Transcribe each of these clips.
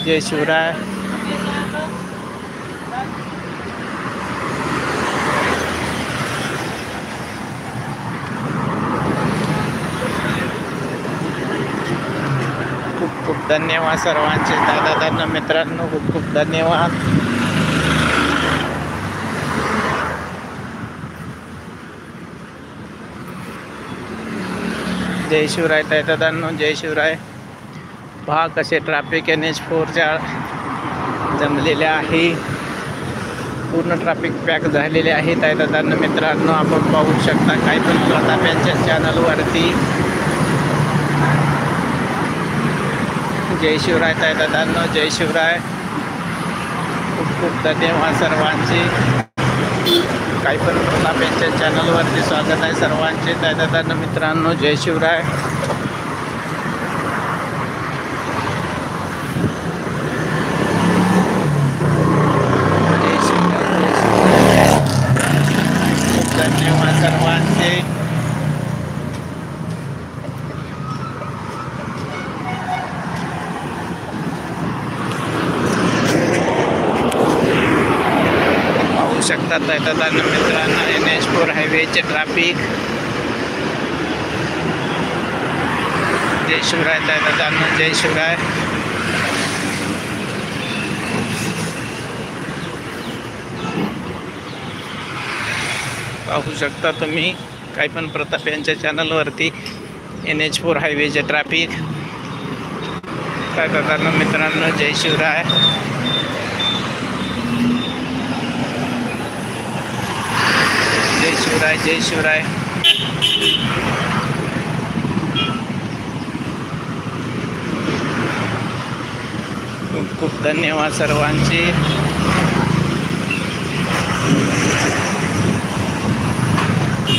जय शिवराय. खूप खूप धन्यवाद सर्वांचे. दादा मित्रांनो, खूप खूप धन्यवाद. जय शिवराय दादांनो, जय शिवराय. पहा कसे ट्रॅफिक NH4च्या जमलेले आहे. पूर्ण ट्रॅफिक पॅक झालेले आहे दादांनो मित्रांनो. आपण पाहू शकता काही पण प्रताप यांच्या चॅनलवरती. जय शिवराय दादांनो, जय शिवराय. खूप खूप धन्यवाद सर्वांचे. काही पण प्रताप यांच्या चॅनलवरती स्वागत आहे सर्वांचे दादांनो मित्रांनो. जय शिवराय. धन्यवाद सर्वांचे. पाहू शकतात दादांनो मित्रांनो NH4 हायवेचे ट्रॅफिक. जय शिवराय दादांनो, जय शिवराय. पाहू शकता तुम्ही काही पण प्रताप यांच्या चॅनलवरती NH4 हायवेचे ट्रॅफिक. दादांनो मित्रांनो, जय शिवराय. जय शिवराय, जय शिवराय. खूप खूप धन्यवाद सर्वांचे.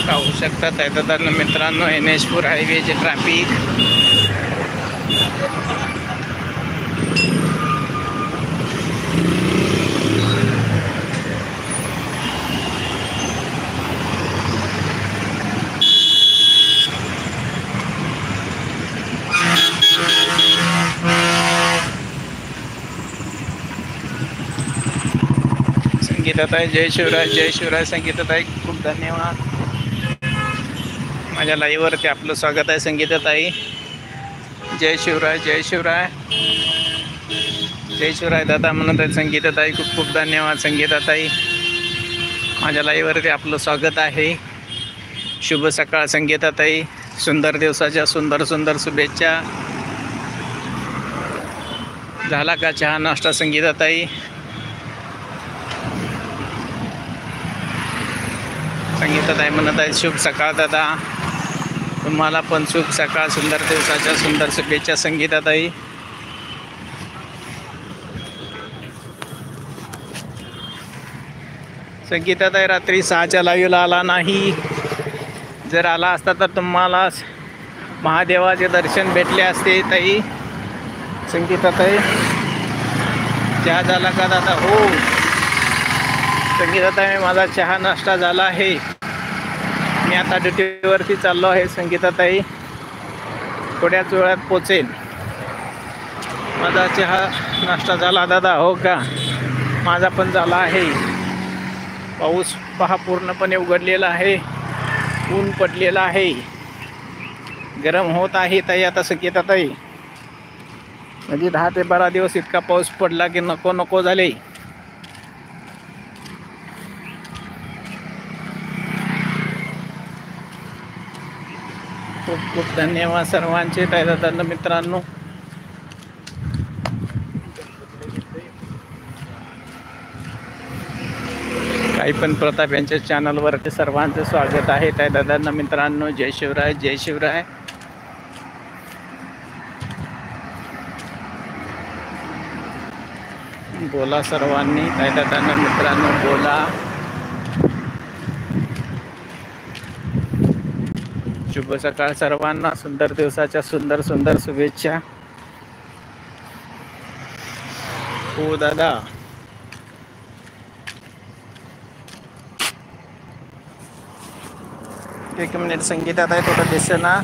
पाहू शकतात दादांनो मित्रांनो NH4 हायवेचे ट्रॅफिक. संगीताताई जय शिवराय, जय शिवराय. संगीताताई खूप धन्यवाद. माझ्या लाईव्हवरती आपलं स्वागत आहे संगीताताई. जय शिवराय, जय शिवराय. जय शिवराय दादा म्हणत आहे संगीताताई. खूप खूप धन्यवाद संगीताताई. माझ्या लाईव्हवरती आपलं स्वागत आहे. शुभ सकाळ संगीताताई. सुंदर दिवसाच्या सुंदर सुंदर शुभेच्छा. झाला का चहा नाश्ता संगीताताई? संगीताताई म्हणत आहे शुभ सकाळ दादा. तुम्हाला पण शुभ सकाळ. सुंदर दिवसाच्या सुंदर शुभेच्छा संगीताताई. संगीताताई रात्री 6च्या लाईव्हला आला नाही. जर आला असता तर तुम्हाला महादेवाचे दर्शन भेटले असते ताई. संगीताताई चहा झाला का दादा? हो संगीताताई माझा चहा नाश्ता झाला आहे. मी आता ड्युटीवरती चाललो आहे संगीताताई. थोड्याच वेळात पोचेल. माझा चहा नाश्ता झाला दादा? हो का? माझा पण झाला आहे. पाऊस पहा पूर्णपणे उघडलेला आहे. ऊन पडलेला आहे. गरम होत आहे ताई आता संगीताताई. म्हणजे 10 ते 12 दिवस इतका पाऊस पडला की नको नको झाले. खूप खूप धन्यवाद सर्वांचे दादा मित्रांनो. काही पण प्रताप यांच्या चॅनलवरती सर्वांचं स्वागत आहे दादा मित्रांनो. जय शिवराय, जय शिवराय. बोला सर्वांनी दादा मित्रांनो, बोला. शुभ सकाळ सर्वांना. सुंदर दिवसाच्या सुंदर सुंदर शुभेच्छा. हो दादा. एक मिनिट संगीतात आहे थोडं दिसेना.